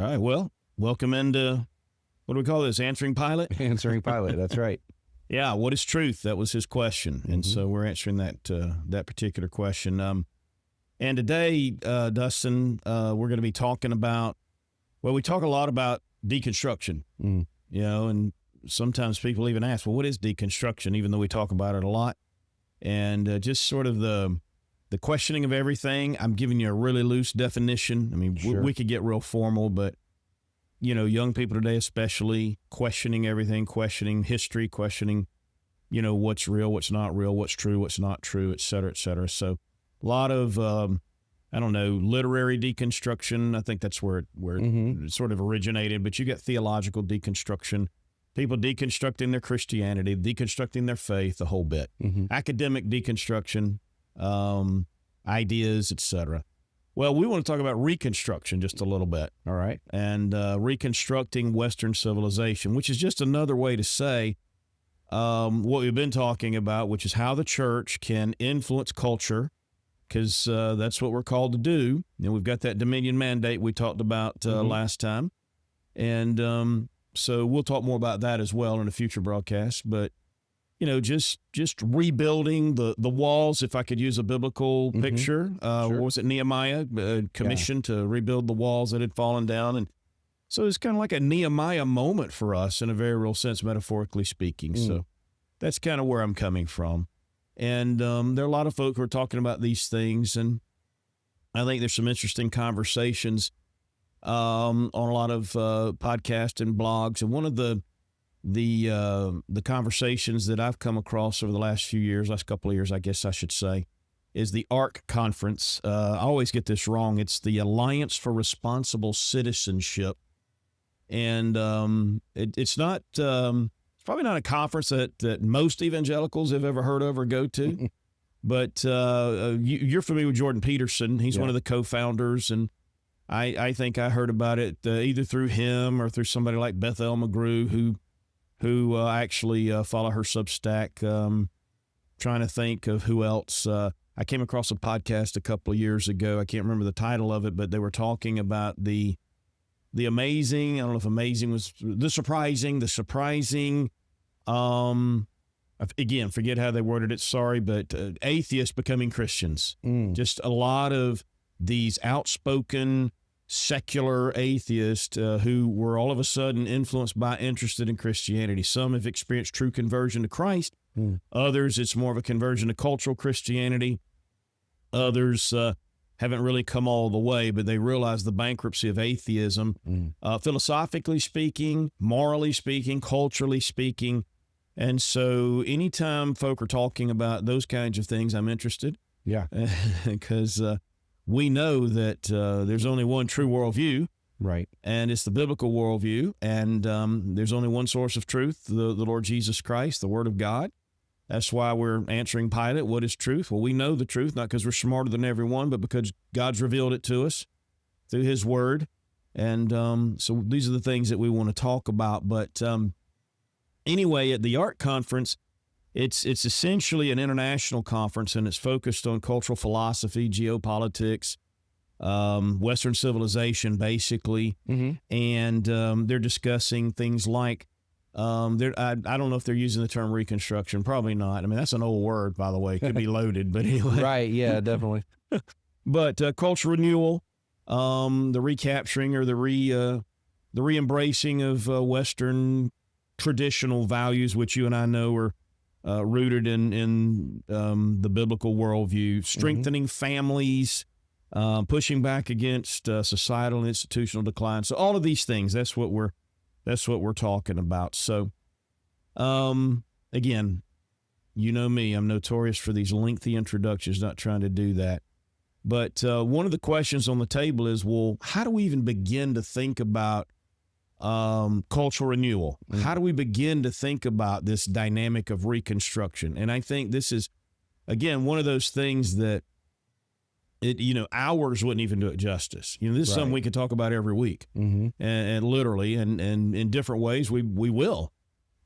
right. Well, welcome into, what do we call this? Answering Pilot? Answering Pilot. That's right. Yeah. What is truth? That was his question. And so we're answering that particular question. And today, Dustin, we're going to be talking about, we talk a lot about deconstruction, and sometimes people even ask, well, what is deconstruction? Even though we talk about it a lot. And just sort of the questioning of everything. I'm giving you a really loose definition. I mean, Sure. we could get real formal, but, young people today especially, questioning everything, questioning history, questioning, what's real, what's not real, what's true, what's not true, et cetera, et cetera. So a lot of, literary deconstruction. I think that's where it sort of originated, but you get theological deconstruction, people deconstructing their Christianity, deconstructing their faith, the whole bit. Academic deconstruction, ideas, etc. Well, we want to talk about Reconstruction just a little bit, all right? And reconstructing Western civilization, which is just another way to say what we've been talking about, which is how the church can influence culture, because that's what we're called to do. And we've got that dominion mandate we talked about last time. And so we'll talk more about that as well in a future broadcast. But just rebuilding the walls, if I could use a biblical picture. Sure. What was it, Nehemiah commissioned to rebuild the walls that had fallen down? And so it's kind of like a Nehemiah moment for us in a very real sense, metaphorically speaking. So that's kind of where I'm coming from. And there are a lot of folk who are talking about these things, and I think there's some interesting conversations on a lot of podcasts and blogs. And one of the conversations that I've come across over the last couple of years, I guess I should say, is the ARC conference. I always get this wrong. It's the Alliance for Responsible Citizenship. And it's not, it's probably not a conference that most evangelicals have ever heard of or go to. But you're familiar with Jordan Peterson. He's one of the co-founders, and I think I heard about it either through him or through somebody like Bethel McGrew, who actually follow her Substack. Trying to think of who else. I came across a podcast a couple of years ago. I can't remember the title of it, but they were talking about the amazing, I don't know if amazing was the surprising, again, forget how they worded it, sorry, but atheists becoming Christians. Just a lot of these outspoken secular atheists who were all of a sudden influenced by, interested in Christianity. Some have experienced true conversion to Christ. Others, it's more of a conversion to cultural Christianity. Others haven't really come all the way, but they realize the bankruptcy of atheism, philosophically speaking, morally speaking, culturally speaking. And so anytime folk are talking about those kinds of things, I'm interested. Yeah. Because we know that there's only one true worldview. Right. And it's the biblical worldview. And there's only one source of truth, the Lord Jesus Christ, the Word of God. That's why we're answering Pilate. What is truth? Well, we know the truth, not because we're smarter than everyone, but because God's revealed it to us through His Word. And so these are the things that we want to talk about. But anyway, at the ARC conference, it's essentially an international conference, and it's focused on cultural philosophy, geopolitics, Western civilization, basically. And they're discussing things like, I don't know if they're using the term reconstruction. Probably not. I mean, that's an old word, by the way. It could be loaded, but anyway. Right, yeah, definitely. But cultural renewal, the recapturing or the re-embracing of Western traditional values, which you and I know are rooted in the biblical worldview, strengthening families, pushing back against societal and institutional decline. So all of these things, that's what we're talking about. So, again, you know me, I'm notorious for these lengthy introductions, not trying to do that. But one of the questions on the table is, well, how do we even begin to think about cultural renewal? How do we begin to think about this dynamic of reconstruction? And I think this is, again, one of those things that hours wouldn't even do it justice. This is something we could talk about every week, and literally, and in different ways, we will.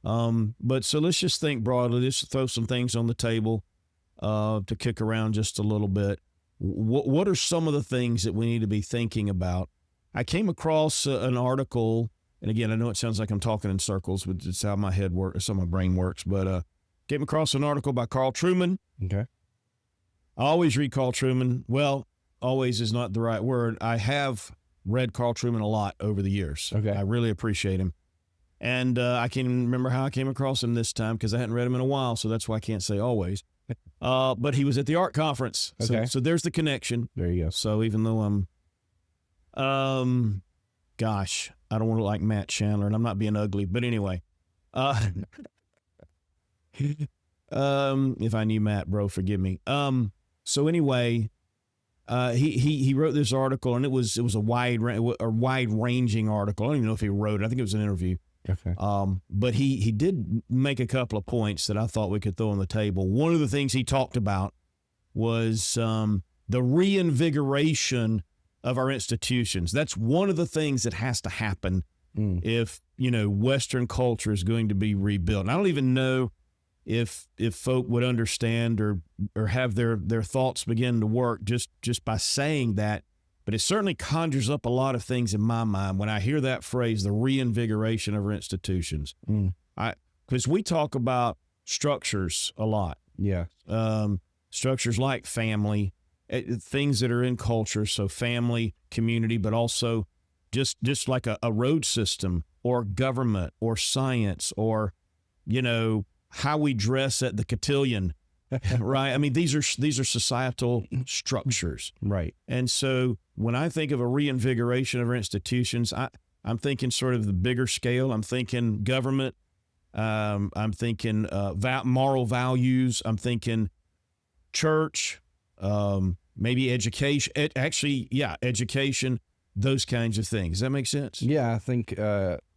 But so let's just think broadly. Let's throw some things on the table to kick around just a little bit. What are some of the things that we need to be thinking about I came across an article, and again, I know it sounds like I'm talking in circles, but it's how my head works, it's how my brain works. But came across an article by Carl Trueman. Okay. I always read Carl Trueman. Well, always is not the right word. I have read Carl Trueman a lot over the years. Okay. I really appreciate him. And I can't even remember how I came across him this time because I hadn't read him in a while, so that's why I can't say always. But he was at the art conference. Okay. So there's the connection. There you go. So even though gosh, I don't want to look like Matt Chandler, and I'm not being ugly, but anyway. If I knew Matt, bro, forgive me. So anyway, he wrote this article, and it was a wide ranging article. I don't even know if he wrote it. I think it was an interview. Okay. But he did make a couple of points that I thought we could throw on the table. One of the things he talked about was the reinvigoration of our institutions. That's one of the things that has to happen if, Western culture is going to be rebuilt. And I don't even know if folk would understand or have their thoughts begin to work just by saying that. But it certainly conjures up a lot of things in my mind when I hear that phrase, the reinvigoration of our institutions. Because we talk about structures a lot. Yeah. Structures like family, things that are in culture, so family, community, but also just like a road system or government or science or, how we dress at the cotillion, right? I mean, these are societal structures. Right. And so when I think of a reinvigoration of our institutions, I'm thinking sort of the bigger scale. I'm thinking government. I'm thinking moral values. I'm thinking church, maybe education. Education, those kinds of things. Does that make sense? Yeah, I think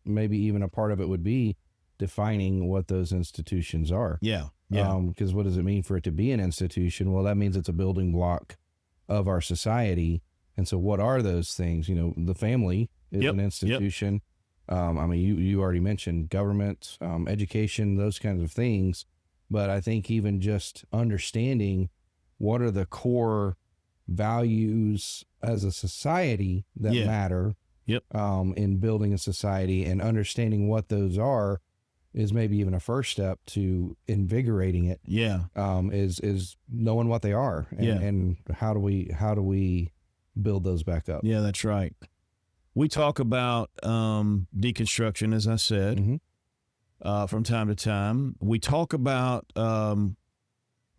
maybe even a part of it would be defining what those institutions are. Yeah. Because what does it mean for it to be an institution? Well, that means it's a building block of our society. And so what are those things? The family is an institution. I mean, you already mentioned government, education, those kinds of things. But I think even just understanding what are the core values as a society that matter in building a society and understanding what those are is maybe even a first step to invigorating it. Yeah. Is knowing what they are and how do we build those back up? Yeah, that's right. We talk about deconstruction, as I said, from time to time. We talk about the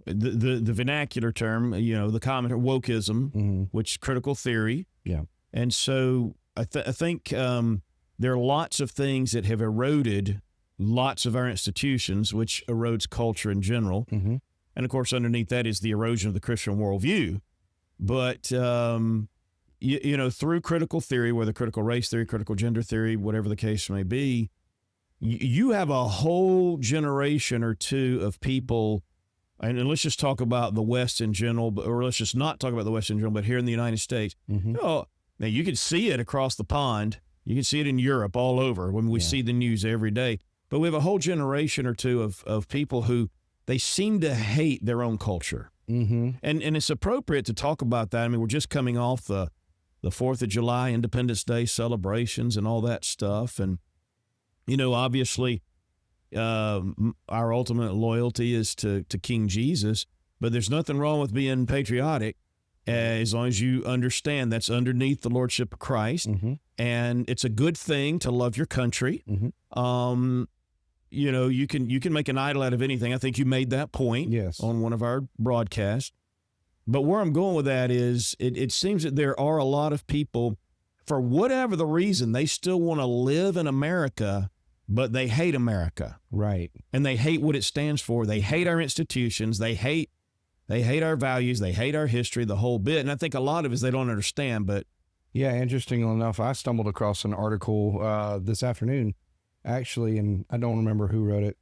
vernacular term, the common wokeism, which is critical theory. Yeah. And so I think there are lots of things that have eroded lots of our institutions, which erodes culture in general. And of course, underneath that is the erosion of the Christian worldview. But, through critical theory, whether critical race theory, critical gender theory, whatever the case may be, you have a whole generation or two of people, and let's just talk about the West in general, or let's just not talk about the West in general, but here in the United States, now you can see it across the pond. You can see it in Europe all over when we see the news every day. But we have a whole generation or two of people who they seem to hate their own culture. And it's appropriate to talk about that. I mean, we're just coming off the 4th of July, Independence Day celebrations and all that stuff. And, obviously, our ultimate loyalty is to King Jesus, but there's nothing wrong with being patriotic as long as you understand that's underneath the lordship of Christ. And it's a good thing to love your country. You can make an idol out of anything. I think you made that point on one of our broadcasts. But where I'm going with that is it seems that there are a lot of people, for whatever the reason, they still want to live in America, but they hate America. Right. And they hate what it stands for. They hate our institutions. They hate our values. They hate our history, the whole bit. And I think a lot of it is they don't understand. But yeah, interestingly enough, I stumbled across an article this afternoon, actually, and I don't remember who wrote it.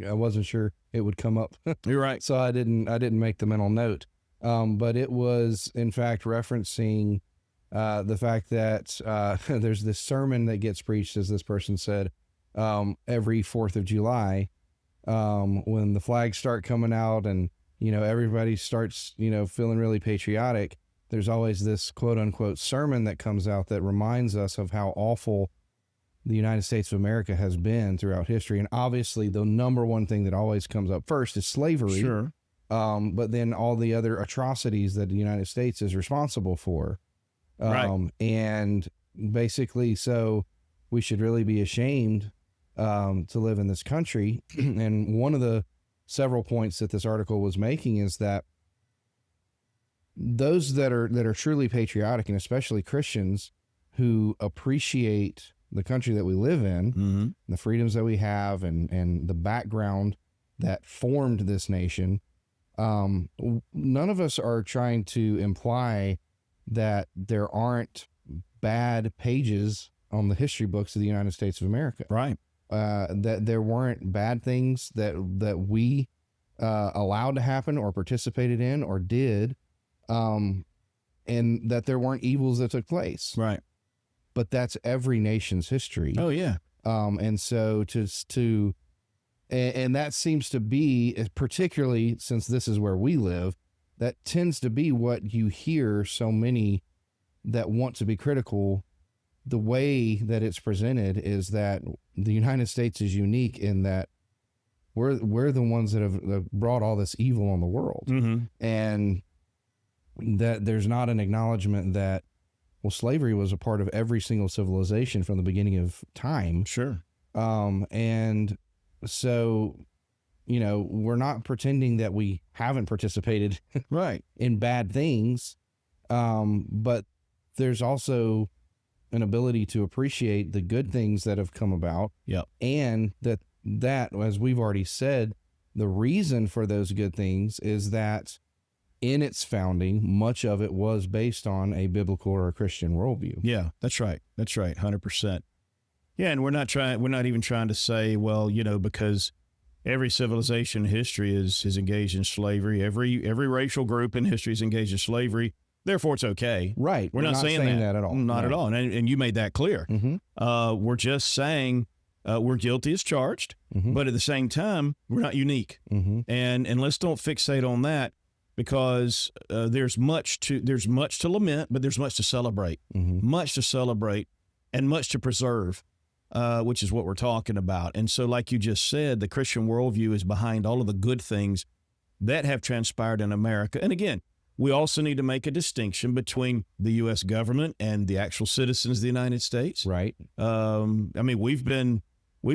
I wasn't sure it would come up. You're right. So I didn't make the mental note. But it was, in fact, referencing the fact that there's this sermon that gets preached, as this person said, every 4th of July when the flags start coming out and, everybody starts, feeling really patriotic. there's always this quote unquote sermon that comes out that reminds us of how awful the United States of America has been throughout history. And obviously the number one thing that always comes up first is slavery. Sure. But then all the other atrocities that the United States is responsible for. Right. And basically, so we should really be ashamed to live in this country. And one of the several points that this article was making is that those that are truly patriotic, and especially Christians who appreciate the country that we live in, the freedoms that we have, and the background that formed this nation, none of us are trying to imply that there aren't bad pages on the history books of the United States of America. Right. That there weren't bad things that we allowed to happen or participated in or did, and that there weren't evils that took place. Right. But that's every nation's history. Oh yeah. And so and that seems to be, particularly since this is where we live, that tends to be what you hear so many that want to be critical. The way that it's presented is that the United States is unique in that we're the ones that have brought all this evil on the world. And that there's not an acknowledgement that, well, slavery was a part of every single civilization from the beginning of time. Sure. And so, we're not pretending that we haven't participated Right. in bad things. But there's also an ability to appreciate the good things that have come about. Yep. And that, as we've already said, the reason for those good things is that in its founding, much of it was based on a biblical or a Christian worldview. Yeah, that's right. That's right. 100%. Yeah. And we're not even trying to say, well, because every civilization in history is engaged in slavery. Every racial group in history is engaged in slavery. Therefore, it's okay. Right. We're not saying that at all. Not at all. And you made that clear. We're just saying we're guilty as charged, but at the same time, we're not unique. And let's don't fixate on that, because there's much to lament, but there's much to celebrate. Much to celebrate and much to preserve, which is what we're talking about. And so, like you just said, the Christian worldview is behind all of the good things that have transpired in America. And again, we also need to make a distinction between the U.S. government and the actual citizens of the United States. Right. We've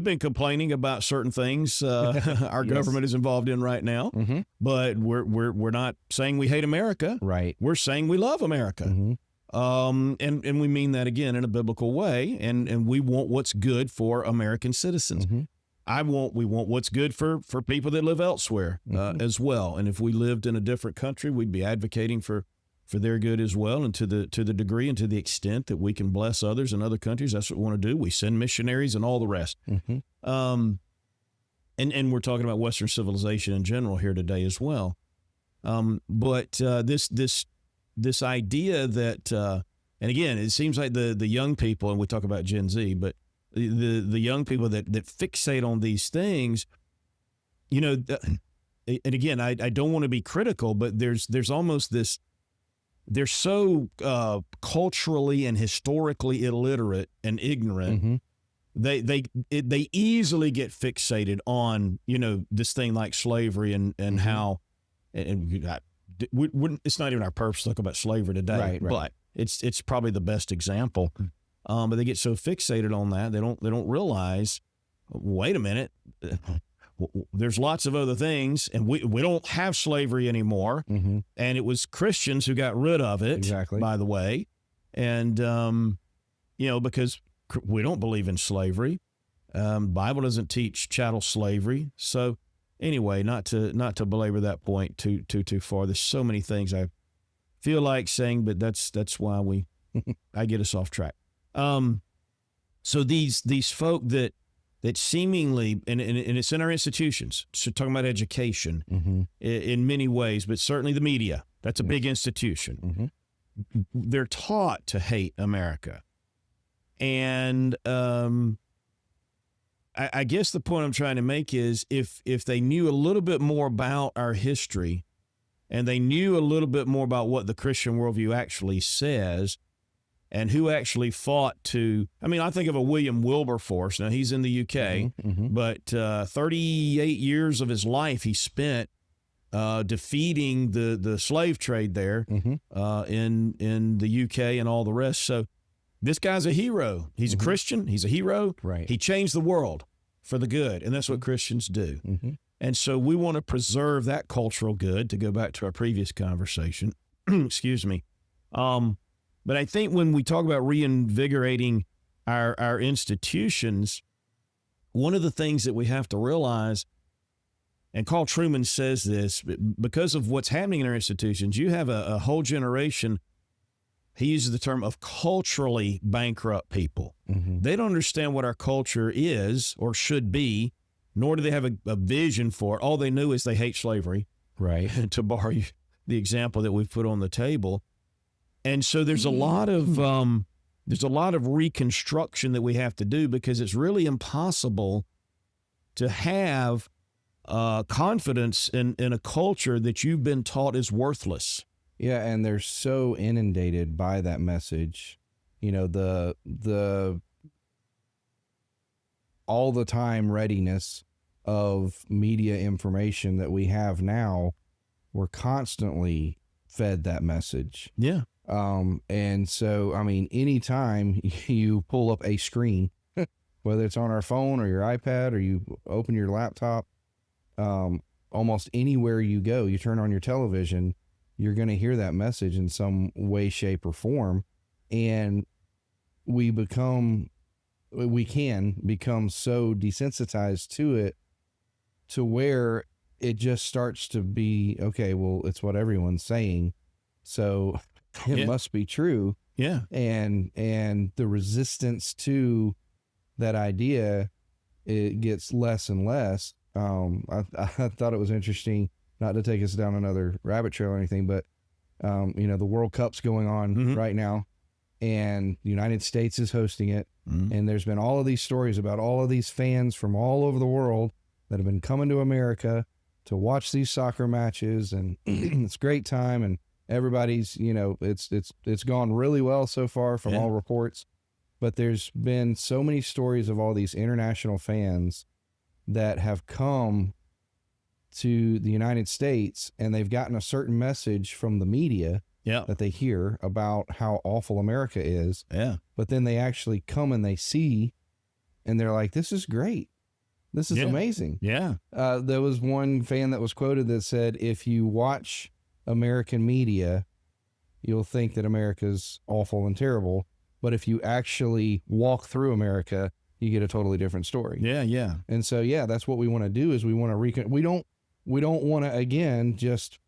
been complaining about certain things our government is involved in right now, but we're not saying we hate America. Right. We're saying we love America. And we mean that again in a biblical way, and we want what's good for American citizens. We want what's good for people that live elsewhere as well. And if we lived in a different country, we'd be advocating for their good as well. And to the degree and to the extent that we can bless others in other countries, that's what we want to do. We send missionaries and all the rest. And we're talking about Western civilization in general here today as well. But this idea that, and again, it seems like the young people, and we talk about Gen Z, but the young people that fixate on these things, and again, I don't want to be critical, but there's almost this, they're so culturally and historically illiterate and ignorant. They easily get fixated on, this thing like slavery and how, it's not even our purpose to talk about slavery today, right. But it's probably the best example. But they get so fixated on that, they don't realize, wait a minute, there's lots of other things, and we don't have slavery anymore. And it was Christians who got rid of it, exactly, by the way. And, because we don't believe in slavery. Bible doesn't teach chattel slavery. So anyway, not to belabor that point too far. There's so many things I feel like saying, but that's why I get us off track. So these folk that seemingly, and it's in our institutions, so talking about education in many ways, but certainly the media, that's a big institution. They're taught to hate America. And I guess the point I'm trying to make is if they knew a little bit more about our history, and they knew a little bit more about what the Christian worldview actually says and who actually fought to, I mean, I think of a William Wilberforce. Now, he's in the UK, but 38 years of his life he spent defeating the slave trade there in the UK and all the rest. So this guy's a hero. He's a Christian. He's a hero. Right. He changed the world for the good, and that's what Christians do. And so we want to preserve that cultural good, to go back to our previous conversation. Excuse me. But I think when we talk about reinvigorating our institutions, one of the things that we have to realize, and Carl Trueman says this, because of what's happening in our institutions, you have a whole generation, he uses the term of culturally bankrupt people. They don't understand what our culture is or should be, nor do they have a vision for it. All they know is they hate slavery, right? To borrow the example that we've put on the table. And so there's a lot of reconstruction that we have to do, because it's really impossible to have confidence in a culture that you've been taught is worthless. Yeah, and they're so inundated by that message. You know, the all the time readiness of media information that we have now, we're constantly fed that message. Yeah. And so, I mean, anytime you pull up a screen, whether it's on our phone or your iPad, or you open your laptop, almost anywhere you go, you turn on your television, you're going to hear that message in some way, shape, or form. And we can become so desensitized to it, to where it just starts to be, okay, well, it's what everyone's saying, so it must be true. Yeah. And the resistance to that idea, it gets less and less. I thought it was interesting, not to take us down another rabbit trail or anything, but you know, the World Cup's going on right now, and the United States is hosting it. And there's been all of these stories about all of these fans from all over the world that have been coming to America to watch these soccer matches, and it's a great time, and everybody's, you know, it's gone really well so far from all reports. But there's been so many stories of all these international fans that have come to the United States, and they've gotten a certain message from the media that they hear about how awful America is. Yeah. But then they actually come and they see, and they're like, this is great. This is amazing. Yeah. There was one fan that was quoted that said, if you watch American media, you'll think that America's awful and terrible. But if you actually walk through America, you get a totally different story. Yeah. Yeah. And so, that's what we want to do, is we want to we don't want to, again, just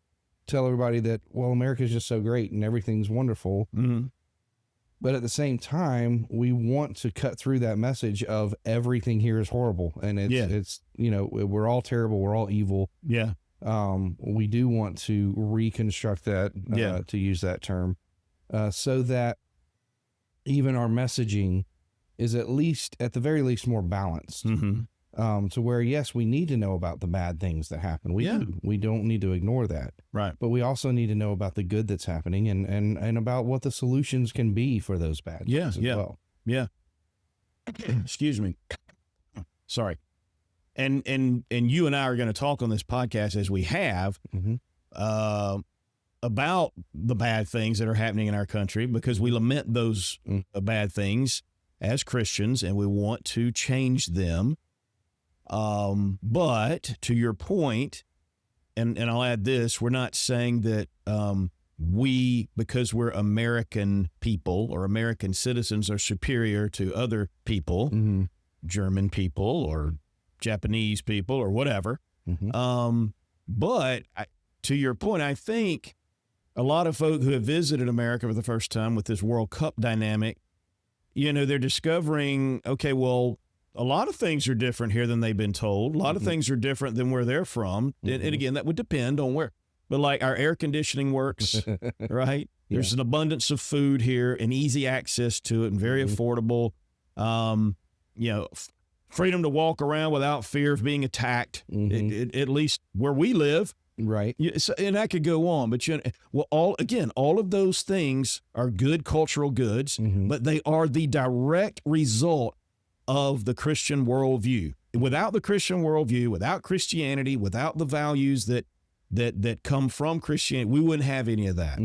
tell everybody that, well, America's just so great and everything's wonderful. But at the same time, we want to cut through that message of everything here is horrible. And it's, you know, we're all terrible. We're all evil. Yeah. We do want to reconstruct that, to use that term, so that even our messaging is at the very least more balanced, to where, yes, we need to know about the bad things that happen. We do. We don't need to ignore that. Right. But we also need to know about the good that's happening, and about what the solutions can be for those bad things as well. Yeah. Excuse me. Sorry. And you and I are going to talk on this podcast, as we have, about the bad things that are happening in our country, because we lament those bad things as Christians, and we want to change them. But to your point, and I'll add this, we're not saying that because we're American people or American citizens, are superior to other people, German people or Japanese people or whatever. But to your point, I think a lot of folk who have visited America for the first time with this World Cup dynamic, you know, they're discovering, okay, well, a lot of things are different here than they've been told. A lot of things are different than where they're from. And again, that would depend on where. But like, our air conditioning works, right? There's an abundance of food here and easy access to it, and very affordable. You know, freedom to walk around without fear of being attacked, at least where we live. Right. And I could go on, but all of those things are good cultural goods, but they are the direct result of the Christian worldview. Without the Christian worldview, without Christianity, without the values that come from Christianity, we wouldn't have any of that.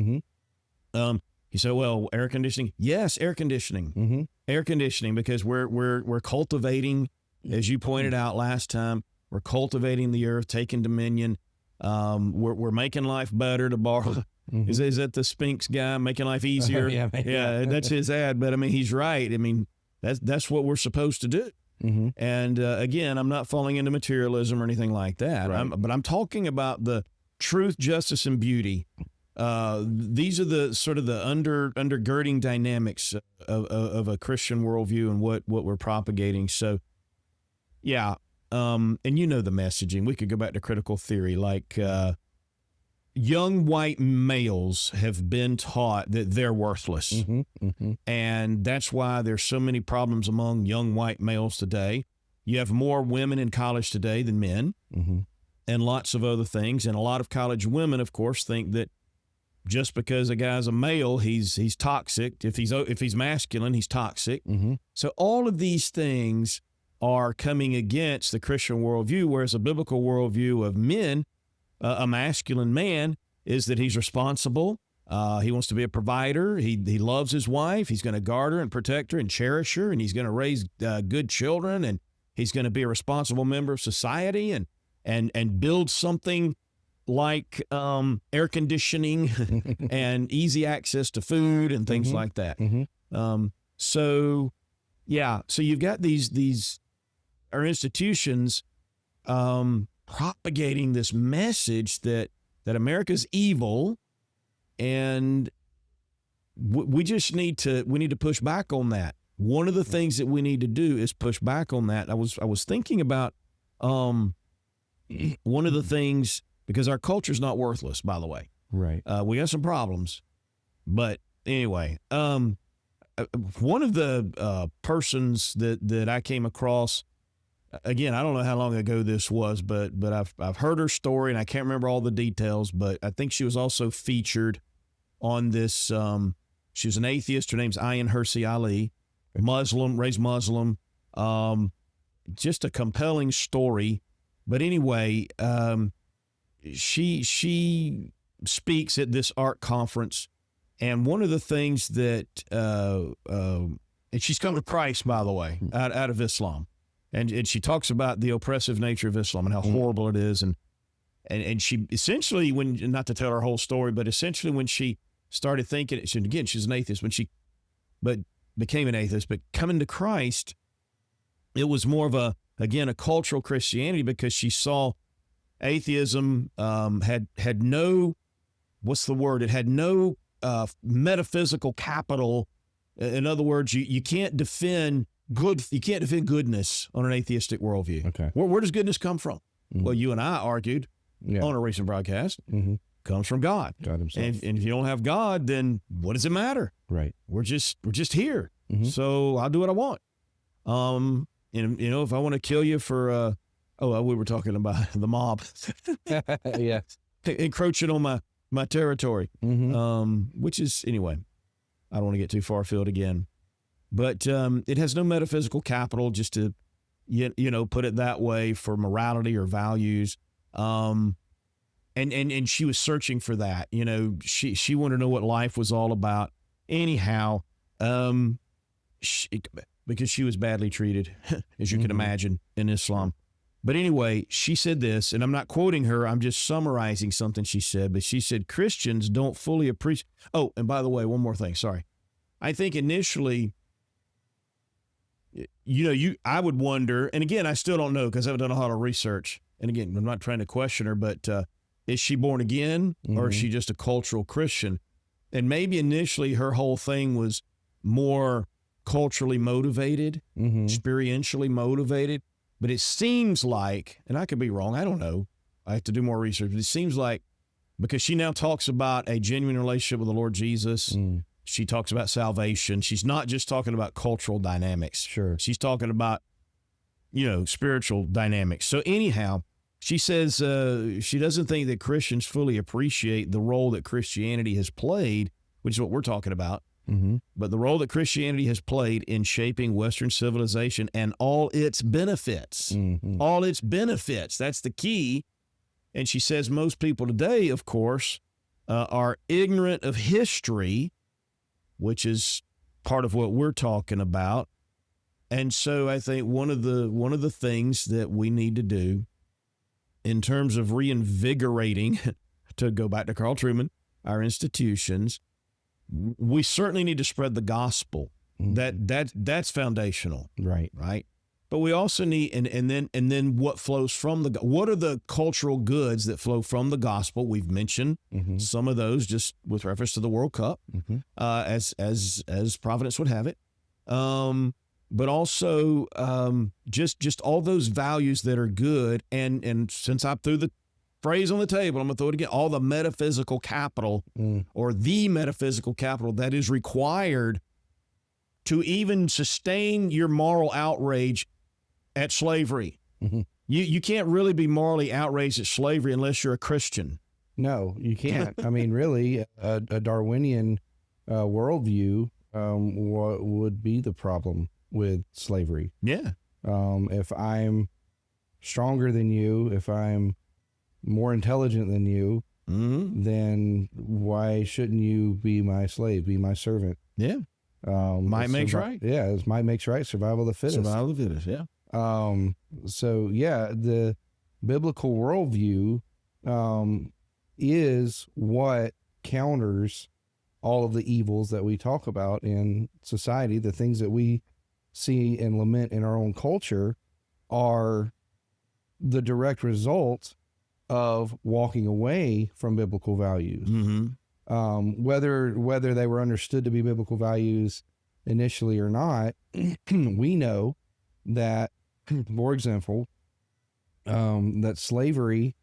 You say, well, air conditioning. Yes, air conditioning. Air conditioning, because we're cultivating, as you pointed out last time, we're cultivating the earth, taking dominion. We're making life better, to borrow. Is that the Spinks guy, making life easier? Yeah, that's his ad. But I mean, he's right. I mean, that's what we're supposed to do. And again, I'm not falling into materialism or anything like that. Right. But I'm talking about the truth, justice, and beauty. These are the sort of the undergirding dynamics of a Christian worldview and what we're propagating. So, yeah. And you know the messaging. We could go back to critical theory, like young white males have been taught that they're worthless. And that's why there's so many problems among young white males today. You have more women in college today than men, and lots of other things. And a lot of college women, of course, think that just because a guy's a male, he's toxic. If he's masculine, he's toxic. So all of these things are coming against the Christian worldview, whereas a biblical worldview of men, a masculine man, is that he's responsible. He wants to be a provider. He loves his wife. He's going to guard her and protect her and cherish her, and he's going to raise good children, and he's going to be a responsible member of society and build something like air conditioning and easy access to food and things like that. So you've got these our institutions propagating this message that America's evil, and we need to push back on that. One of the things that we need to do is push back on that. I was thinking about one of the things, because our culture's not worthless, by the way. Right. We got some problems, but anyway, one of the persons that I came across, again, I don't know how long ago this was, but I've heard her story, and I can't remember all the details, but I think she was also featured on this. She was an atheist. Her name's Ayan Hirsi Ali, Muslim, raised Muslim. Just a compelling story. But anyway, she speaks at this art conference, and one of the things that and she's come to Christ, by the way, out of Islam. And she talks about the oppressive nature of Islam and how horrible it is. And she essentially, not to tell her whole story, but essentially when she started thinking, again, she's an atheist, but became an atheist, but coming to Christ, it was more of a cultural Christianity, because she saw atheism had no, what's the word? It had no metaphysical capital. In other words, you can't defend goodness on an atheistic worldview. Okay. Where does goodness come from? Well, you and I argued on a recent broadcast, comes from God. God himself. And if you don't have God, then what does it matter? Right. We're just here. So I'll do what I want. And if I want to kill you for, we were talking about the mob. Yeah. Encroaching on my territory. Which is, anyway, I don't want to get too far afield again. But it has no metaphysical capital, just to, put it that way, for morality or values. And she was searching for that. She wanted to know what life was all about. Anyhow, because she was badly treated, as you can imagine, in Islam. But anyway, she said this, and I'm not quoting her, I'm just summarizing something she said, but she said, Christians don't fully appreciate. Oh, and by the way, one more thing, sorry. I think initially, I would wonder, and again, I still don't know, because I haven't done a lot of research. And again, I'm not trying to question her, but is she born again, or is she just a cultural Christian? And maybe initially her whole thing was more culturally motivated, experientially motivated. But it seems like, and I could be wrong, I don't know, I have to do more research, but it seems like, because she now talks about a genuine relationship with the Lord Jesus, she talks about salvation. She's not just talking about cultural dynamics. Sure. She's talking about, spiritual dynamics. So anyhow, She says she doesn't think that Christians fully appreciate the role that Christianity has played, which is what we're talking about, but the role that Christianity has played in shaping Western civilization and all its benefits. All its benefits. That's the key. And she says most people today, of course, are ignorant of history, which is part of what we're talking about. And so I think one of the things that we need to do in terms of reinvigorating, to go back to Carl Trueman, our institutions, we certainly need to spread the gospel. That's foundational. Right. But we also need, and then what flows from what are the cultural goods that flow from the gospel? We've mentioned some of those just with reference to the World Cup, as Providence would have it. But also just all those values that are good. And since I threw the phrase on the table, I'm going to throw it again, all the metaphysical capital or the metaphysical capital that is required to even sustain your moral outrage at slavery. You can't really be morally outraged at slavery unless you're a Christian. No, you can't. I mean, really, a Darwinian worldview what would be the problem with slavery? Yeah. If I'm stronger than you, if I'm more intelligent than you, then why shouldn't you be my slave, be my servant? Yeah. Might makes right. Yeah, it's might makes right. Survival of the fittest. Survival of the fittest, yeah. So, yeah, the biblical worldview is what counters all of the evils that we talk about in society. The things that we see and lament in our own culture are the direct result of walking away from biblical values. Whether they were understood to be biblical values initially or not, we know that, for example, that slavery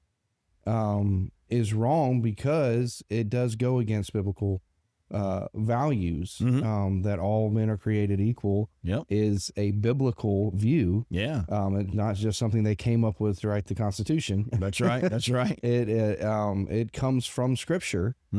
is wrong because it does go against biblical values. That all men are created equal is a biblical view. It's not just something they came up with to write the Constitution. That's right. That's right. It comes from Scripture. I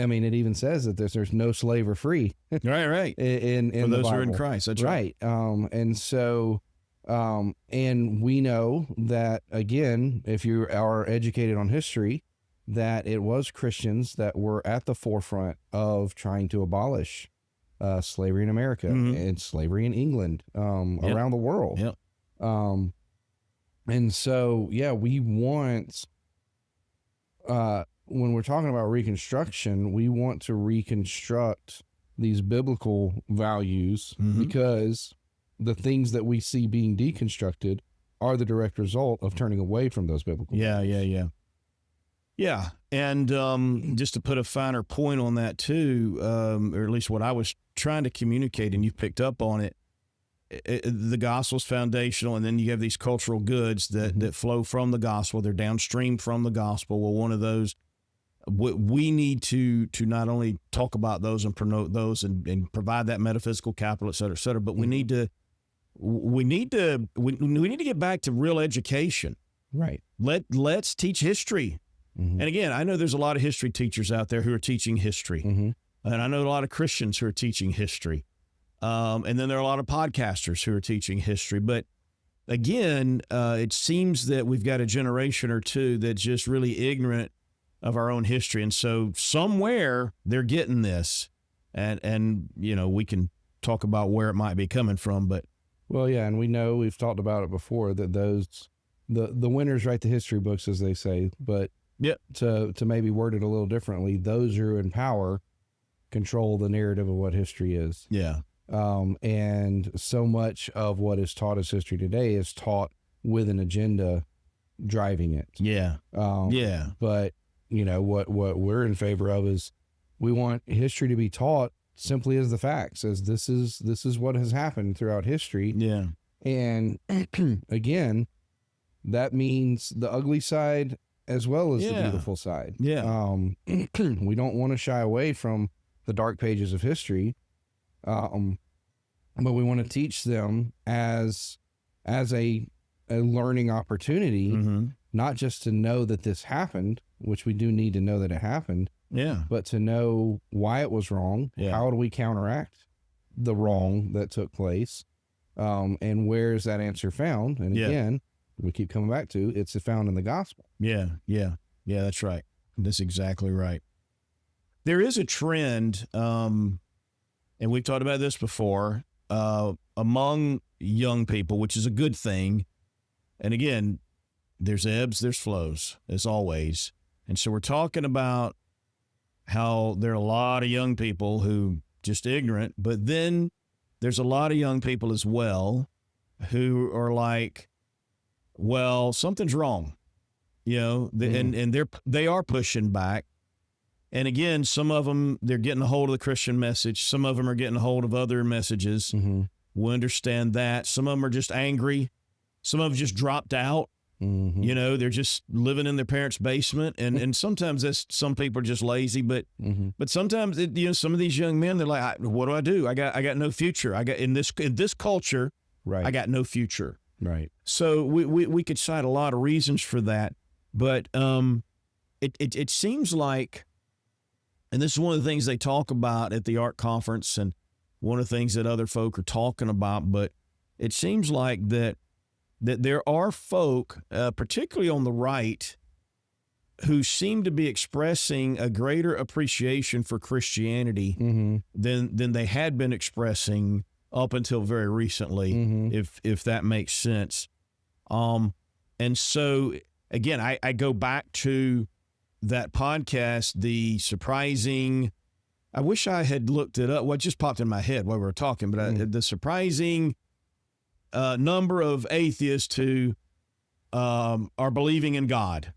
mean, it even says that there's no slave or free. Right. In for the those Bible. who are in Christ. That's right. And so, and we know that, again, if you are educated on history, that it was Christians that were at the forefront of trying to abolish slavery in America and slavery in England, around the world. And so, yeah, we want, when we're talking about Reconstruction, we want to reconstruct these biblical values because the things that we see being deconstructed are the direct result of turning away from those biblical values. Yeah. And just to put a finer point on that too, or at least what I was trying to communicate, and you picked up on it, the gospel's foundational, and then you have these cultural goods that flow from the gospel. They're downstream from the gospel. Well, one of those, we need to not only talk about those and promote those and provide that metaphysical capital, et cetera, but we need to get back to real education. Right. Let's teach history. And again, I know there's a lot of history teachers out there who are teaching history. And I know a lot of Christians who are teaching history. And then there are a lot of podcasters who are teaching history. But again, it seems that we've got a generation or two that's just really ignorant of our own history. And so somewhere they're getting this. And you know, we can talk about where it might be coming from. But well, yeah, and we know, we've talked about it before, that those the winners write the history books, as they say. But to maybe word it a little differently, those who are in power control the narrative of what history is. And so much of what is taught as history today is taught with an agenda driving it. But you know, what we're in favor of is we want history to be taught simply as the facts, as this is what has happened throughout history. And again, that means the ugly side as well as the beautiful side. We don't want to shy away from the dark pages of history, but we want to teach them as as a learning opportunity, Mm-hmm. not just to know that this happened, which we do need to know that it happened, Yeah. but to know why it was wrong. Yeah. How do we counteract the wrong that took place? And where is that answer found? And again, we keep coming back to, it's found in the gospel. Yeah. That's right. That's exactly right. There is a trend, and we've talked about this before, among young people, which is a good thing. And again, there's ebbs, there's flows, as always. And so we're talking about how there are a lot of young people who just ignorant, but then there's a lot of young people as well who are like, well, something's wrong, and they are pushing back. And again, some of them, they're getting a hold of the Christian message. Some of them are getting a hold of other messages. Mm-hmm. We understand that. Some of them are just angry. Some of them just dropped out. Mm-hmm. They're just living in their parents' basement. And sometimes some people are just lazy, but sometimes some of these young men, they're like, what do? I got no future. I got in this culture, Right. I got no future. Right. So we could cite a lot of reasons for that, but it seems like, and this is one of the things they talk about at the ARC conference, and one of the things that other folk are talking about, but it seems like that there are folk, particularly on the right, who seem to be expressing a greater appreciation for Christianity than they had been expressing up until very recently, if that makes sense. And so, again, I go back to that podcast, the surprising, I wish I had looked it up. Well, it just popped in my head while we were talking, but the surprising number of atheists who are believing in God.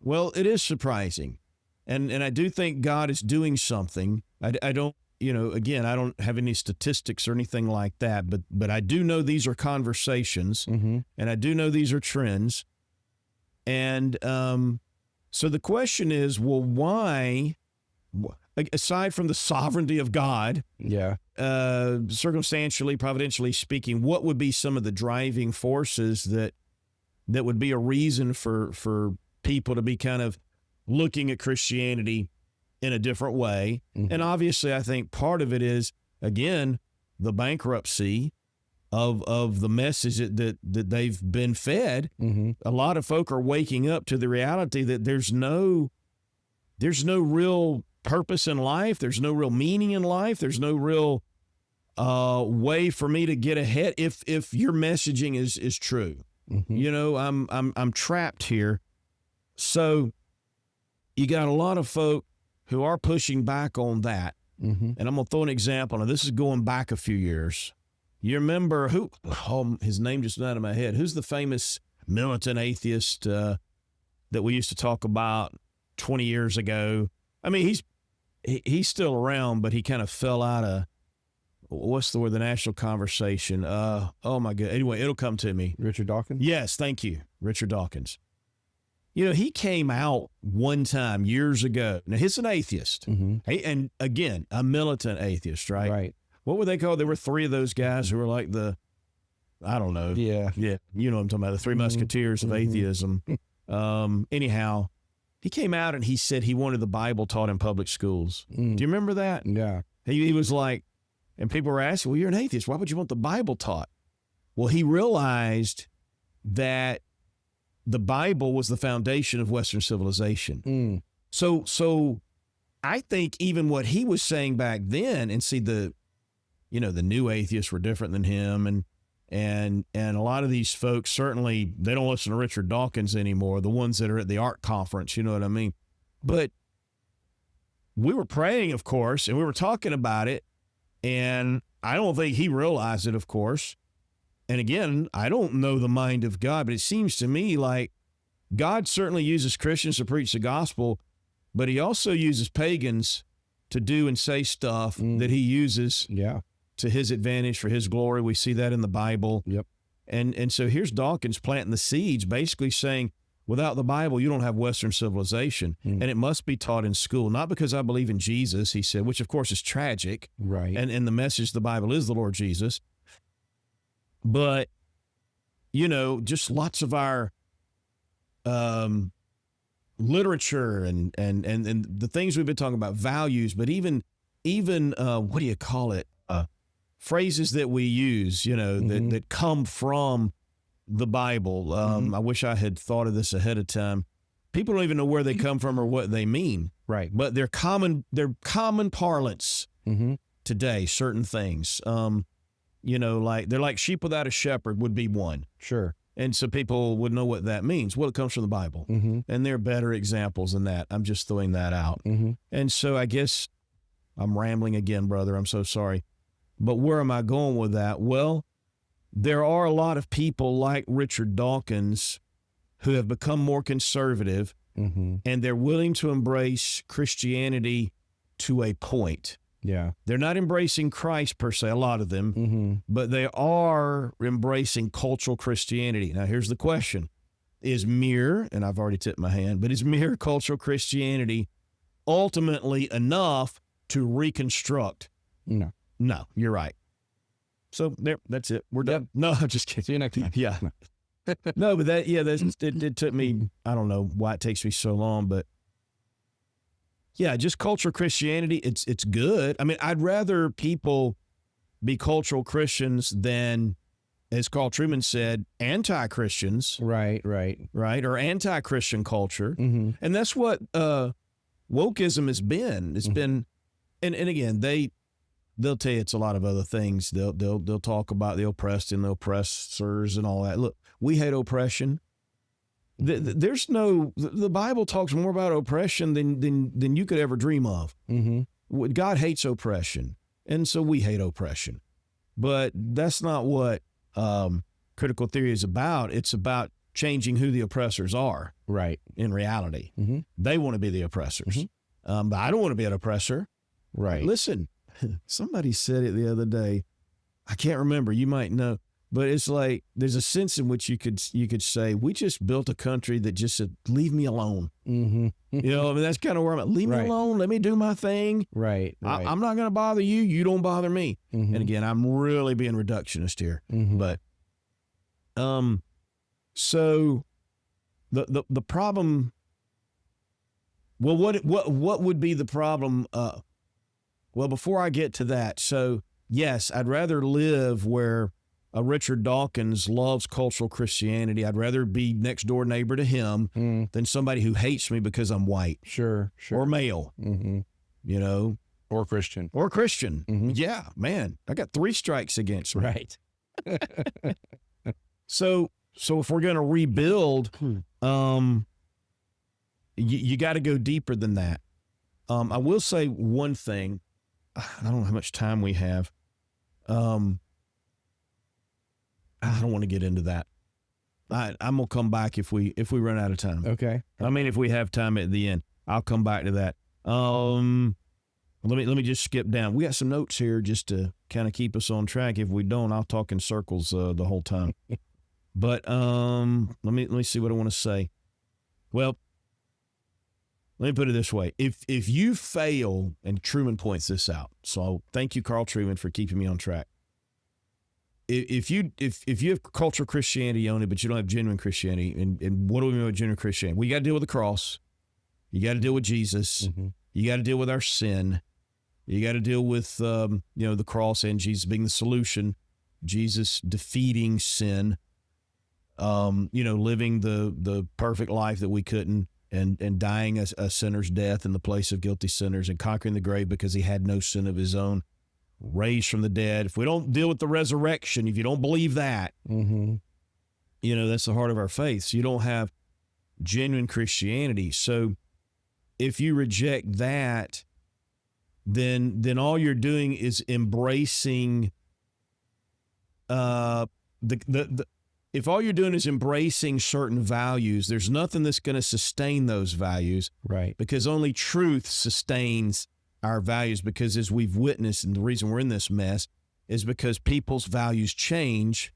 Well, it is surprising. And I do think God is doing something. I don't, again, I don't have any statistics or anything like that, but I do know these are conversations, and I do know these are trends. And so the question is, well, why, aside from the sovereignty of God, circumstantially, providentially speaking, what would be some of the driving forces that would be a reason for people to be kind of looking at Christianity in a different way? And obviously, I think part of it is, again, the bankruptcy of the message that they've been fed. A lot of folk are waking up to the reality that there's no real purpose in life. There's no real meaning in life. There's no real way for me to get ahead if your messaging is true. I'm trapped here. So you got a lot of folk who are pushing back on that. And I'm going to throw an example. Now, this is going back a few years. You remember who? Oh, his name just went out of my head. Who's the famous militant atheist that we used to talk about 20 years ago? I mean, he's still around, but he kind of fell out of, what's the word, the national conversation. Oh, my God. Anyway, it'll come to me. Richard Dawkins? Yes, thank you. Richard Dawkins. He came out one time years ago. Now, he's an atheist. And again, a militant atheist, right? Right. What were they called? There were three of those guys who were like I don't know. Yeah. You know what I'm talking about, the three musketeers of atheism. Anyhow, he came out and he said he wanted the Bible taught in public schools. Do you remember that? Yeah. He was like, and people were asking, well, you're an atheist. Why would you want the Bible taught? Well, he realized that the Bible was the foundation of Western civilization. So I think even what he was saying back then, and see the new atheists were different than him, and a lot of these folks, certainly they don't listen to Richard Dawkins anymore, the ones that are at the ARC conference, you know what I mean? But we were praying, of course, and we were talking about it, and I don't think he realized it, of course. And again, I don't know the mind of God, but it seems to me like God certainly uses Christians to preach the gospel, but he also uses pagans to do and say stuff that he uses to his advantage for his glory. We see that in the Bible. Yep. And so here's Dawkins planting the seeds, basically saying, without the Bible, you don't have Western civilization, and it must be taught in school. Not because I believe in Jesus, he said, which of course is tragic. Right. And the message of the Bible is the Lord Jesus. But just lots of our literature and the things we've been talking about, values, but even what do you call it? Phrases that we use, that come from the Bible. I wish I had thought of this ahead of time. People don't even know where they come from or what they mean. Right. But they're common parlance today, certain things. Like they're like sheep without a shepherd would be one. Sure. And so people would know what that means. Well, it comes from the Bible. And there are better examples than that. I'm just throwing that out. And so I guess I'm rambling again, brother. I'm so sorry. But where am I going with that? Well, there are a lot of people like Richard Dawkins who have become more conservative, and they're willing to embrace Christianity to a point. Yeah. They're not embracing Christ per se, a lot of them, but they are embracing cultural Christianity. Now, here's the question. Is mere, and I've already tipped my hand, but is mere cultural Christianity ultimately enough to reconstruct? No. No, you're right. So there, that's it. We're done. Yep. No, I'm just kidding. See you next time. Yeah. No, but it took me, I don't know why it takes me so long, but yeah, just cultural Christianity, it's good. I mean, I'd rather people be cultural Christians than, as Carl Trueman said, anti-Christians. Right. Or anti-Christian culture. And that's what wokeism has been. It's been, and again, they'll tell you it's a lot of other things. They'll talk about the oppressed and the oppressors and all that. Look, we hate oppression. The Bible talks more about oppression than you could ever dream of. God hates oppression, and so we hate oppression. But that's not what critical theory is about. It's about changing who the oppressors are. Right. In reality, they want to be the oppressors, but I don't want to be an oppressor. Right. Listen, somebody said it the other day. I can't remember. You might know. But it's like there's a sense in which you could say we just built a country that just said, leave me alone. I mean, that's kind of where I'm at. Leave me alone. Let me do my thing. Right. I'm not going to bother you. You don't bother me. And again, I'm really being reductionist here. But so the problem. Well, what would be the problem? Well, before I get to that, so yes, I'd rather live where Richard Dawkins loves cultural Christianity. I'd rather be next door neighbor to him than somebody who hates me because I'm white. Sure. Or male. Or Christian. Yeah, man, I got 3 strikes against me. Right. So if we're going to rebuild, you got to go deeper than that. I will say one thing. I don't know how much time we have. I don't want to get into that. I'm gonna come back if we run out of time. Okay. I mean, if we have time at the end, I'll come back to that. Let me just skip down. We got some notes here just to kind of keep us on track. If we don't, I'll talk in circles the whole time. But let me see what I want to say. Well, let me put it this way: if you fail, and Truman points this out, so thank you, Carl Trueman, for keeping me on track. If you have cultural Christianity on it, but you don't have genuine Christianity, and what do we mean by genuine Christianity? Well, you got to deal with the cross. You got to deal with Jesus. You got to deal with our sin. You got to deal with the cross and Jesus being the solution. Jesus defeating sin. Living the perfect life that we couldn't, and dying a sinner's death in the place of guilty sinners, and conquering the grave because he had no sin of his own. Raised from the dead. If we don't deal with the resurrection, if you don't believe that, that's the heart of our faith. So you don't have genuine Christianity. So if you reject that, then all you're doing is embracing if all you're doing is embracing certain values, there's nothing that's going to sustain those values. Right. Because only truth sustains our values, because as we've witnessed, and the reason we're in this mess is because people's values change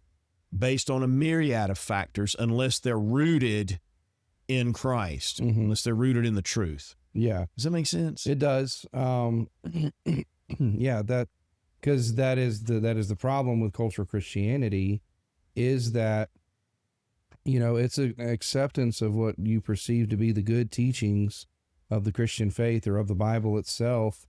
based on a myriad of factors unless they're rooted in Christ, unless they're rooted in the truth. Yeah. Does that make sense? It does. Yeah, because that is the problem with cultural Christianity, is that It's an acceptance of what you perceive to be the good teachings of the Christian faith or of the Bible itself,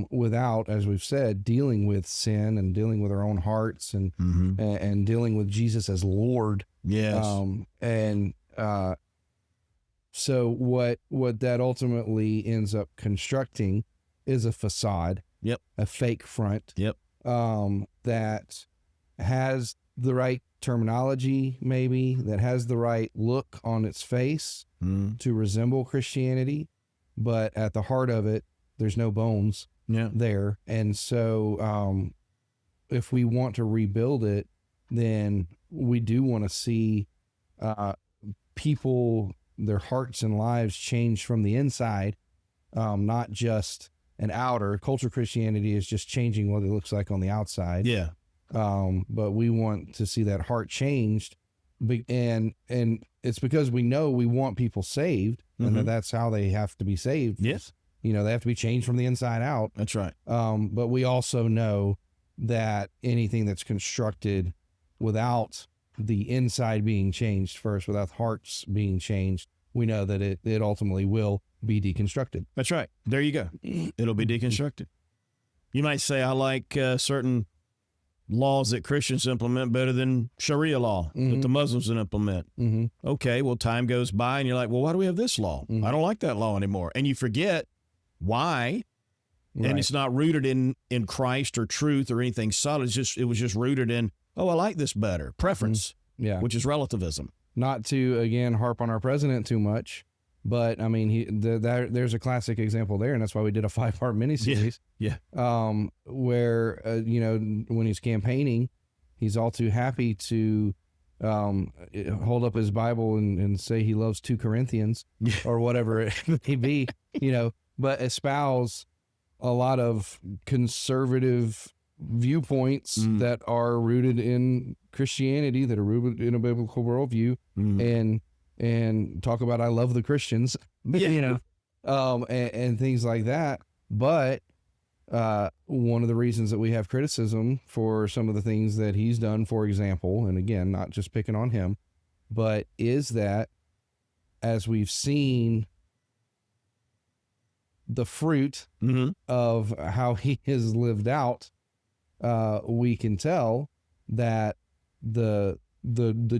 without, as we've said, dealing with sin and dealing with our own hearts and and dealing with Jesus as Lord. Yes. So what that ultimately ends up constructing is a facade, Yep. a fake front, Yep. that has the right terminology, maybe, that has the right look on its face to resemble Christianity, but at the heart of it, there's no bones there. And so if we want to rebuild it, then we do want to see people, their hearts and lives change from the inside, not just an outer. Cultural Christianity is just changing what it looks like on the outside. Yeah. But we want to see that heart changed, and it's because we know we want people saved, and that's how they have to be saved. Yes. They have to be changed from the inside out. That's right. But we also know that anything that's constructed without the inside being changed first, without hearts being changed, we know that it ultimately will be deconstructed. That's right. There you go. It'll be deconstructed. You might say, I like certain laws that Christians implement better than Sharia law that the Muslims implement. Okay, well, time goes by and you're like, well, why do we have this law? I don't like that law anymore. And you forget why. Right. And it's not rooted in Christ or truth or anything solid. It was just rooted in, oh, I like this better. Preference, which is relativism. Not to, again, harp on our president too much, but I mean, there's a classic example there, and that's why we did a 5-part miniseries. Yeah. Where, when he's campaigning, he's all too happy to hold up his Bible and say he loves 2 Corinthians or whatever it may be, but espouse a lot of conservative viewpoints that are rooted in Christianity, that are rooted in a biblical worldview, and talk about, I love the Christians, and things like that. But one of the reasons that we have criticism for some of the things that he's done, for example, and again, not just picking on him, but is that as we've seen the fruit of how he has lived out, we can tell that the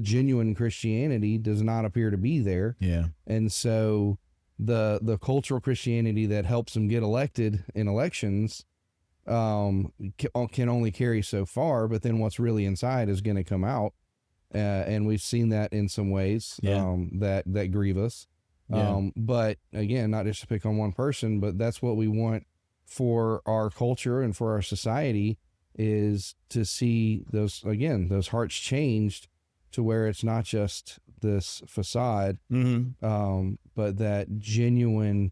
genuine Christianity does not appear to be there. Yeah. And so the cultural Christianity that helps him get elected in elections can only carry so far, but then what's really inside is going to come out. And we've seen that in some ways that grieve us. But again, not just to pick on one person, but that's what we want for our culture and for our society, is to see those hearts changed to where it's not just this facade, but that genuine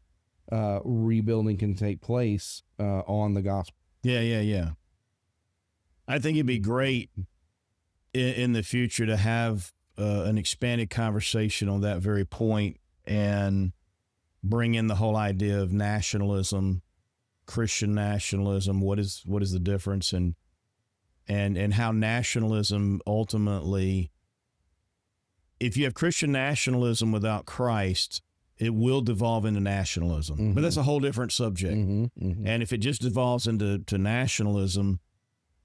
rebuilding can take place on the gospel. Yeah. I think it'd be great in the future to have an expanded conversation on that very point and bring in the whole idea of nationalism, Christian nationalism. What is the difference, and how nationalism ultimately, if you have Christian nationalism without Christ, it will devolve into nationalism. But that's a whole different subject. And if it just devolves into nationalism,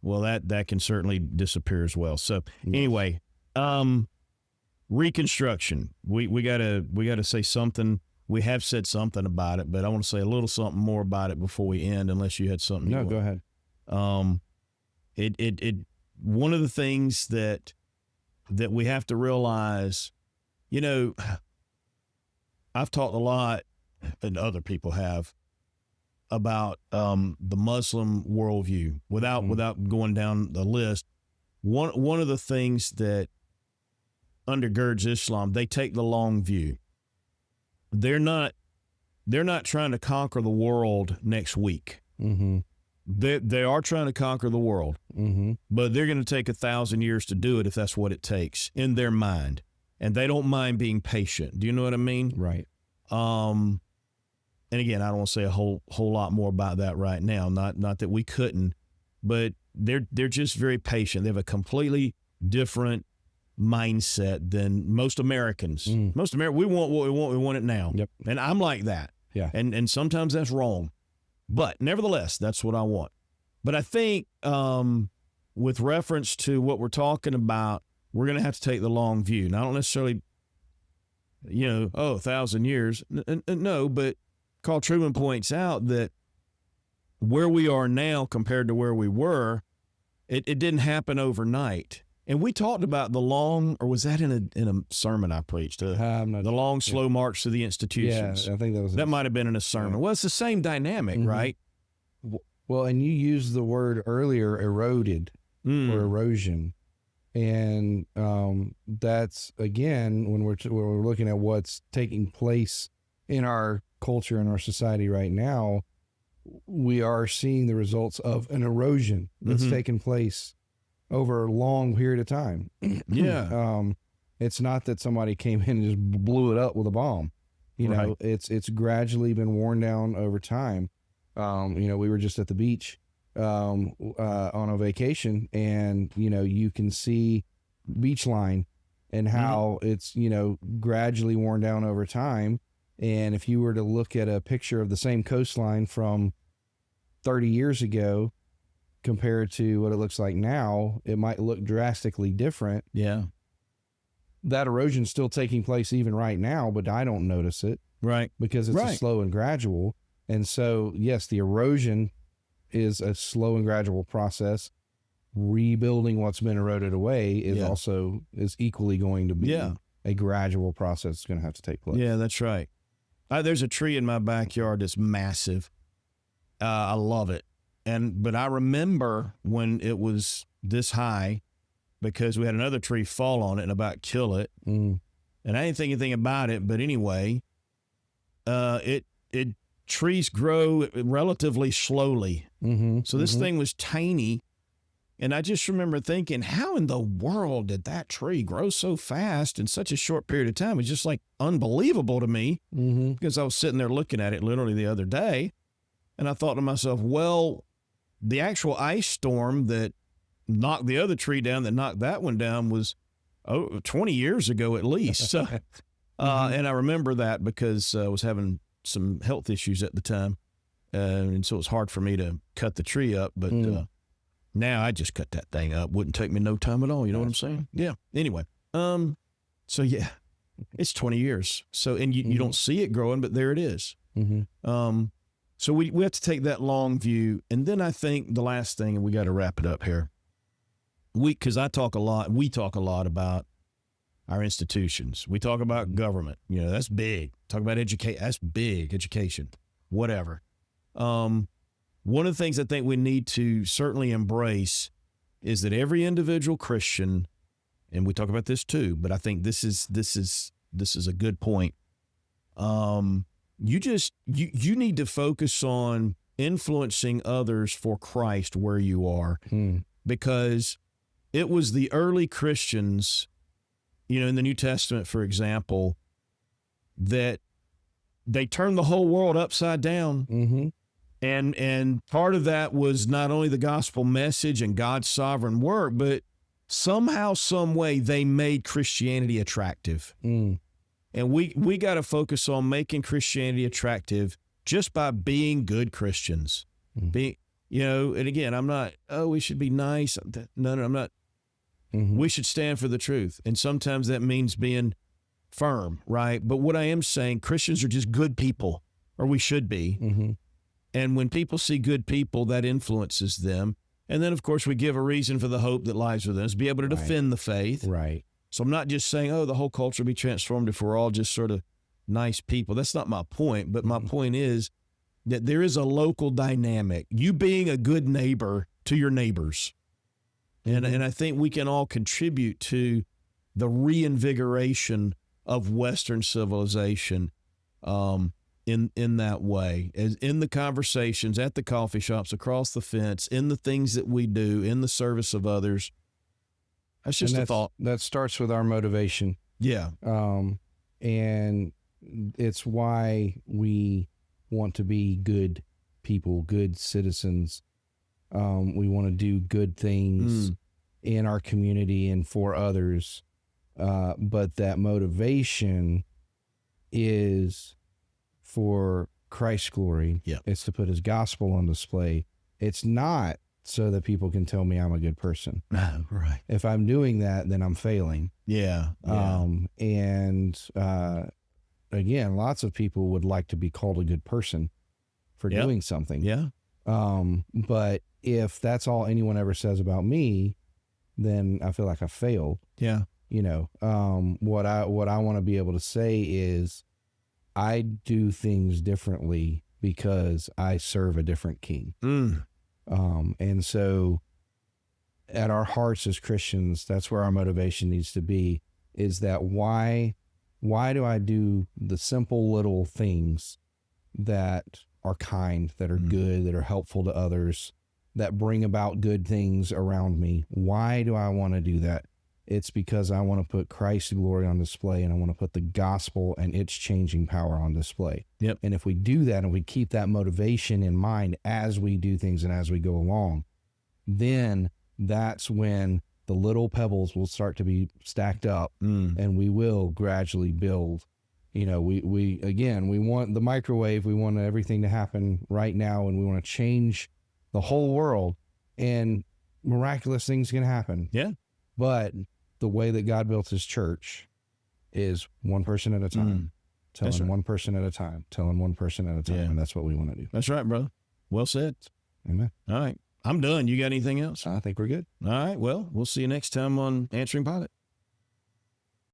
well, that can certainly disappear as well. So anyway, Reconstruction. We gotta say something. We have said something about it, but I want to say a little something more about it before we end, unless you had something. No, go ahead. One of the things that we have to realize, I've talked a lot, and other people have, about the Muslim worldview. Without going down the list, one of the things that undergirds Islam, they take the long view. They're not trying to conquer the world next week. They are trying to conquer the world, but they're going to take 1,000 years to do it if that's what it takes in their mind, and they don't mind being patient. Do you know what I mean? Right. And again, I don't want to say a whole lot more about that right now. Not that we couldn't, but they're just very patient. They have a completely different mindset than most Americans. Most Americans, we want what we want it now. Yep. And I'm like that. Yeah. And sometimes that's wrong. But nevertheless, that's what I want. But I think with reference to what we're talking about, we're going to have to take the long view. And I don't necessarily, 1,000 years. No, but Carl Trueman points out that where we are now compared to where we were, it didn't happen overnight. And we talked about the long, or was that in a sermon I preached? The long, slow march to the institutions. Yeah, I think that might have been in a sermon. Yeah. Well, it's the same dynamic, right? Well, and you used the word earlier, eroded or erosion. And that's, again, when we're looking at what's taking place in our culture and our society right now, we are seeing the results of an erosion that's taken place over a long period of time. Yeah. It's not that somebody came in and just blew it up with a bomb. You know, it's gradually been worn down over time. We were just at the beach on a vacation, and, you can see beach line and how it's, gradually worn down over time. And if you were to look at a picture of the same coastline from 30 years ago compared to what it looks like now, it might look drastically different. Yeah. That erosion's still taking place even right now, but I don't notice it. Right. Because it's a slow and gradual. And so, yes, the erosion is a slow and gradual process. Rebuilding what's been eroded away is equally going to be a gradual process that's going to have to take place. Yeah, that's right. There's a tree in my backyard that's massive. I love it. But I remember when it was this high, because we had another tree fall on it and about kill it. And I didn't think anything about it. But anyway, trees grow relatively slowly. So this thing was tiny. And I just remember thinking, how in the world did that tree grow so fast in such a short period of time? It's just like unbelievable to me, because I was sitting there looking at it literally the other day. And I thought to myself, well, the actual ice storm that knocked the other tree down, that knocked that one down, was 20 years ago at least. And I remember that because I was having some health issues at the time. And so it was hard for me to cut the tree up. But now I just cut that thing up. Wouldn't take me no time at all. You know what I'm saying? Yeah. Anyway. So yeah, it's 20 years. So, and you don't see it growing, but there it is. So we have to take that long view. And then I think the last thing, and we got to wrap it up here. Because we talk a lot about our institutions. We talk about government. That's big. Talk about education. That's big. Education, whatever. One of the things I think we need to certainly embrace is that every individual Christian, and we talk about this too, but I think this is a good point. You need to focus on influencing others for Christ where you are, because it was the early Christians, in the New Testament, for example, that they turned the whole world upside down. And part of that was not only the gospel message and God's sovereign work, but somehow, some way, they made Christianity attractive. And we got to focus on making Christianity attractive just by being good Christians. And again, I'm not, we should be nice. No, I'm not. We should stand for the truth. And sometimes that means being firm, right? But what I am saying, Christians are just good people, or we should be. And when people see good people, that influences them. And then, of course, we give a reason for the hope that lies within us, be able to defend the faith. Right. So I'm not just saying, the whole culture will be transformed if we're all just sort of nice people. That's not my point. But my point is that there is a local dynamic. You being a good neighbor to your neighbors. And I think we can all contribute to the reinvigoration of Western civilization in that way, as in the conversations, at the coffee shops, across the fence, in the things that we do, in the service of others. That's just a thought. That starts with our motivation. Yeah. And it's why we want to be good people, good citizens. We want to do good things in our community and for others. but that motivation is for Christ's glory. Yeah. It's to put his gospel on display. It's not so that people can tell me I'm a good person. Right. If I'm doing that, then I'm failing. Yeah. Again, lots of people would like to be called a good person for doing something. Yeah. But if that's all anyone ever says about me, then I feel like I failed. Yeah. You know, what I want to be able to say is I do things differently because I serve a different king. And so at our hearts as Christians, that's where our motivation needs to be, is that why do I do the simple little things that are kind, that are good, that are helpful to others, that bring about good things around me? Why do I want to do that? It's because I want to put Christ's glory on display, and I want to put the gospel and its changing power on display. Yep. And if we do that and we keep that motivation in mind as we do things and as we go along, then that's when the little pebbles will start to be stacked up and we will gradually build. You know, we want the microwave, we want everything to happen right now, and we want to change the whole world, and miraculous things can happen. Yeah. But the way that God built his church is one person at a time, telling one person at a time, telling one person at a time. And that's what we want to do. That's right, brother. Well said. Amen. All right. I'm done. You got anything else? I think we're good. All right. Well, we'll see you next time on Answering Pilot.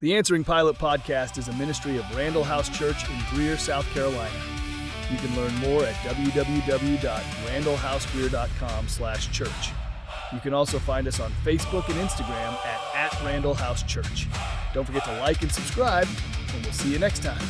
The Answering Pilot podcast is a ministry of Randall House Church in Greer, South Carolina. You can learn more at www.randallhousegreer.com/church. You can also find us on Facebook and Instagram at Randall House Church. Don't forget to like and subscribe, and we'll see you next time.